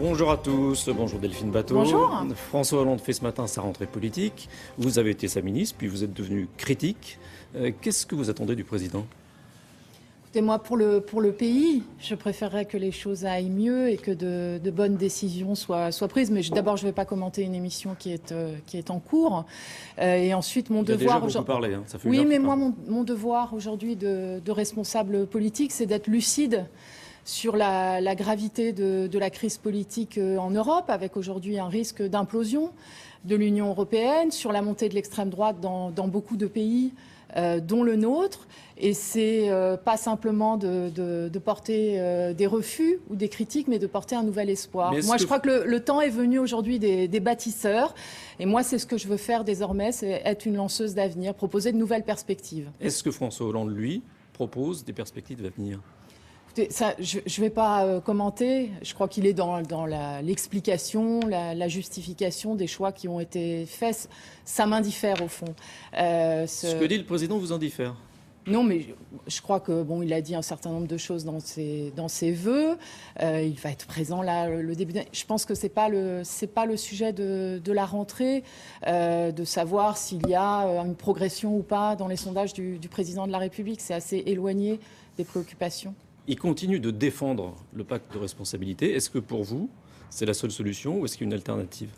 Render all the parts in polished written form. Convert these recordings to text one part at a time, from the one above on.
Bonjour à tous, bonjour Delphine Bateau. Bonjour. François Hollande fait ce matin sa rentrée politique. Vous avez été sa ministre, puis vous êtes devenu critique. Qu'est-ce que vous attendez du président ? Écoutez, moi, pour le pays, je préférerais que les choses aillent mieux et que de bonnes décisions soient prises. Mais d'abord, je ne vais pas commenter une émission qui est en cours. Et ensuite, mon devoir... Il a déjà beaucoup parlé, hein, ça fait Oui, mais moi, mon devoir aujourd'hui de responsable politique, c'est d'être lucide sur la gravité de la crise politique en Europe, avec aujourd'hui un risque d'implosion de l'Union européenne, sur la montée de l'extrême droite dans beaucoup de pays, dont le nôtre. Et c'est pas simplement de porter des refus ou des critiques, mais de porter un nouvel espoir. Moi, je crois que le temps est venu aujourd'hui des bâtisseurs. Et moi, c'est ce que je veux faire désormais, c'est être une lanceuse d'avenir, proposer de nouvelles perspectives. Est-ce que François Hollande, lui, propose des perspectives d'avenir ? Écoutez, ça, je ne vais pas commenter. Je crois qu'il est dans l'explication, la justification des choix qui ont été faits. Ça m'indiffère, au fond. Ce que dit le président vous indiffère ? Non, mais je crois que il a dit un certain nombre de choses dans ses vœux. Il va être présent là le début d'année. Je pense que c'est pas le sujet de la rentrée, de savoir s'il y a une progression ou pas dans les sondages du président de la République. C'est assez éloigné des préoccupations. Il continue de défendre le pacte de responsabilité. Est-ce que pour vous, c'est la seule solution ou est-ce qu'il y a une alternative ?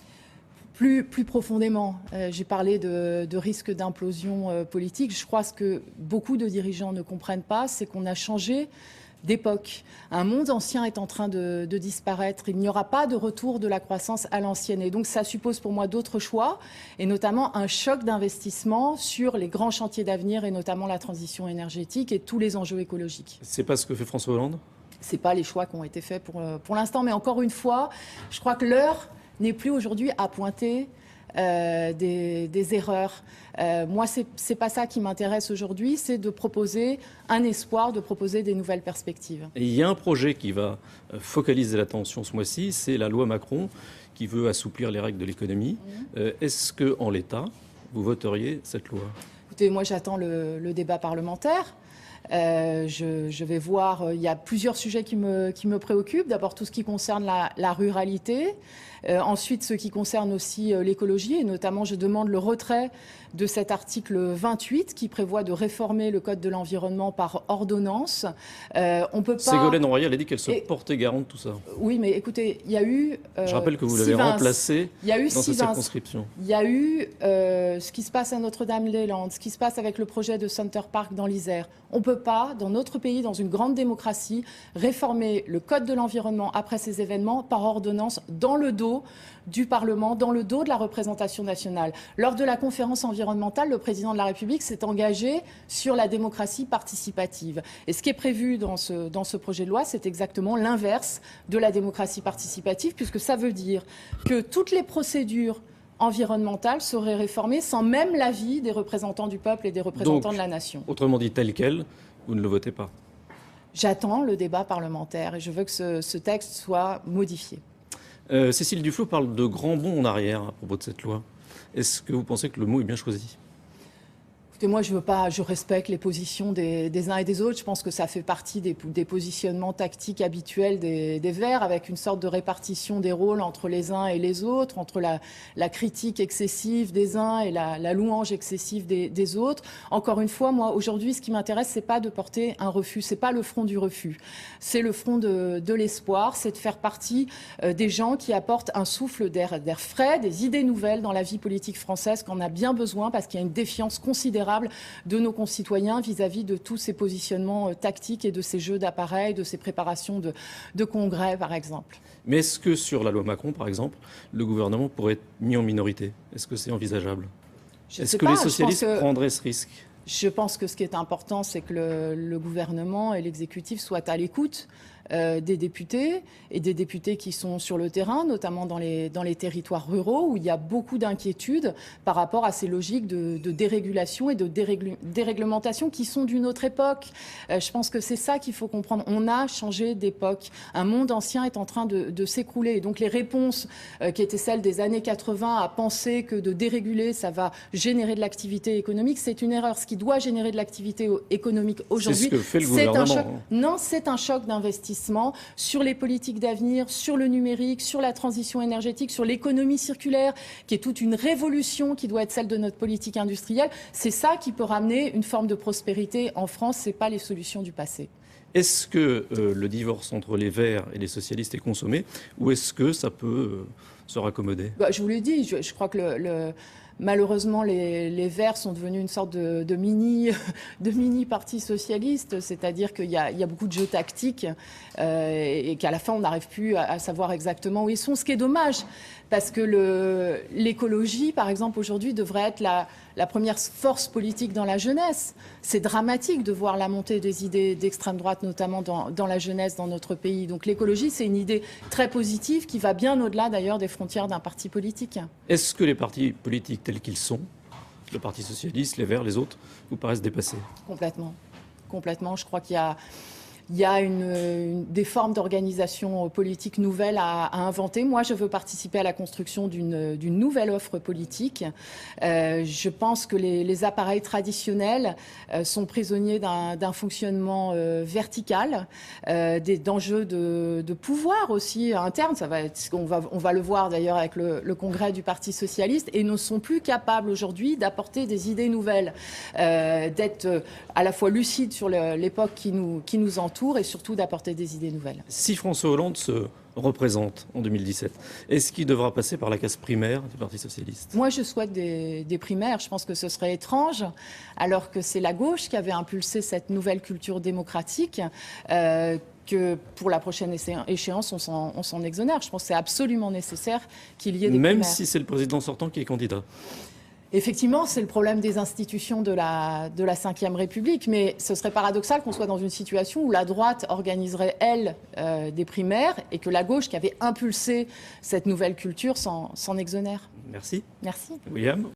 Plus profondément, j'ai parlé de risque d'implosion politique. Je crois que ce que beaucoup de dirigeants ne comprennent pas, c'est qu'on a changé d'époque. Un monde ancien est en train de disparaître. Il n'y aura pas de retour de la croissance à l'ancienne. Et donc, ça suppose pour moi d'autres choix, et notamment un choc d'investissement sur les grands chantiers d'avenir, et notamment la transition énergétique et tous les enjeux écologiques. C'est pas ce que fait François Hollande ? C'est pas les choix qui ont été faits pour l'instant. Mais encore une fois, je crois que l'heure n'est plus aujourd'hui à pointer des erreurs. Moi, c'est pas ça qui m'intéresse aujourd'hui, c'est de proposer un espoir, de proposer des nouvelles perspectives. Et il y a un projet qui va focaliser l'attention ce mois-ci, c'est la loi Macron qui veut assouplir les règles de l'économie. Est-ce qu'en l'état, vous voteriez cette loi ? Écoutez, moi j'attends le débat parlementaire. Je vais voir, il y a plusieurs sujets qui me préoccupent. D'abord tout ce qui concerne la ruralité, ensuite ce qui concerne aussi l'écologie, et notamment je demande le retrait de cet article 28 qui prévoit de réformer le code de l'environnement par ordonnance. On peut pas... Ségolène Royal a dit qu'elle se portait garant de tout ça. Oui, mais écoutez, il y a eu... je rappelle que vous l'avez remplacé dans cette circonscription. Il y a eu ce qui se passe à Notre-Dame-des-Landes, ce qui se passe avec le projet de Center Park dans l'Isère. On ne peut pas, dans notre pays, dans une grande démocratie, réformer le code de l'environnement après ces événements par ordonnance dans le dos du Parlement, dans le dos de la représentation nationale. Lors de la conférence environnementale, le président de la République s'est engagé sur la démocratie participative. Et ce qui est prévu dans ce projet de loi, c'est exactement l'inverse de la démocratie participative, puisque ça veut dire que toutes les procédures environnementales seraient réformées sans même l'avis des représentants du peuple et des représentants de la nation. Autrement dit, tel quel, vous ne le votez pas ? J'attends le débat parlementaire et je veux que ce texte soit modifié. Cécile Duflot parle de grands bonds en arrière à propos de cette loi. Est-ce que vous pensez que le mot est bien choisi ? Écoutez, moi, je respecte les positions des uns et des autres. Je pense que ça fait partie des positionnements tactiques habituels des Verts, avec une sorte de répartition des rôles entre les uns et les autres, entre la critique excessive des uns et la louange excessive des autres. Encore une fois, moi, aujourd'hui, ce qui m'intéresse, c'est pas de porter un refus, c'est pas le front du refus, c'est le front de l'espoir, c'est de faire partie des gens qui apportent un souffle d'air frais, des idées nouvelles dans la vie politique française qu'on a bien besoin, parce qu'il y a une défiance considérable de nos concitoyens vis-à-vis de tous ces positionnements tactiques et de ces jeux d'appareils, de ces préparations de congrès, par exemple. Mais est-ce que sur la loi Macron, par exemple, le gouvernement pourrait être mis en minorité ? Est-ce que c'est envisageable ? Est-ce que les socialistes prendraient ce risque ? Je pense que ce qui est important, c'est que le gouvernement et l'exécutif soient à l'écoute des députés et des députés qui sont sur le terrain, notamment dans les territoires ruraux où il y a beaucoup d'inquiétudes par rapport à ces logiques de dérégulation et de déréglementation qui sont d'une autre époque. Je pense que c'est ça qu'il faut comprendre. On a changé d'époque. Un monde ancien est en train de s'écrouler. Et donc les réponses qui étaient celles des années 80 à penser que de déréguler, ça va générer de l'activité économique, c'est une erreur. Ce qui doit générer de l'activité économique aujourd'hui, c'est ce que fait le gouvernement. Non, c'est un choc d'investissement d'investissement sur les politiques d'avenir, sur le numérique, sur la transition énergétique, sur l'économie circulaire, qui est toute une révolution qui doit être celle de notre politique industrielle. C'est ça qui peut ramener une forme de prospérité en France, ce n'est pas les solutions du passé. Est-ce que le divorce entre les Verts et les socialistes est consommé ou est-ce que ça peut se raccommoder? Je vous l'ai dit, je crois que malheureusement, les Verts sont devenus une sorte de mini parti socialiste, c'est-à-dire qu'il y a beaucoup de jeux tactiques et qu'à la fin, on n'arrive plus à savoir exactement où ils sont, ce qui est dommage, parce que l'écologie, par exemple, aujourd'hui, devrait être la première force politique dans la jeunesse. C'est dramatique de voir la montée des idées d'extrême droite, notamment dans la jeunesse, dans notre pays. Donc l'écologie, c'est une idée très positive qui va bien au-delà, d'ailleurs, des frontières d'un parti politique. Est-ce que les partis politiques tels qu'ils sont, le Parti socialiste, les Verts, les autres, vous paraissent dépassés? Complètement. Complètement. Je crois qu'il y a des formes d'organisation politique nouvelles à inventer. Moi, je veux participer à la construction d'une nouvelle offre politique. Je pense que les appareils traditionnels sont prisonniers d'un fonctionnement vertical, d'enjeux de pouvoir aussi interne. On va le voir d'ailleurs avec le congrès du Parti socialiste, et ne sont plus capables aujourd'hui d'apporter des idées nouvelles, d'être à la fois lucides sur l'époque qui nous entoure, et surtout d'apporter des idées nouvelles. Si François Hollande se représente en 2017, est-ce qu'il devra passer par la case primaire du Parti socialiste? Moi, je souhaite des primaires. Je pense que ce serait étrange, alors que c'est la gauche qui avait impulsé cette nouvelle culture démocratique, que pour la prochaine échéance, on s'en exonère. Je pense que c'est absolument nécessaire qu'il y ait des primaires. Même si c'est le président sortant qui est candidat? Effectivement, c'est le problème des institutions de la Ve République, mais ce serait paradoxal qu'on soit dans une situation où la droite organiserait, elle, des primaires, et que la gauche, qui avait impulsé cette nouvelle culture, s'en exonère. Merci. Merci. William?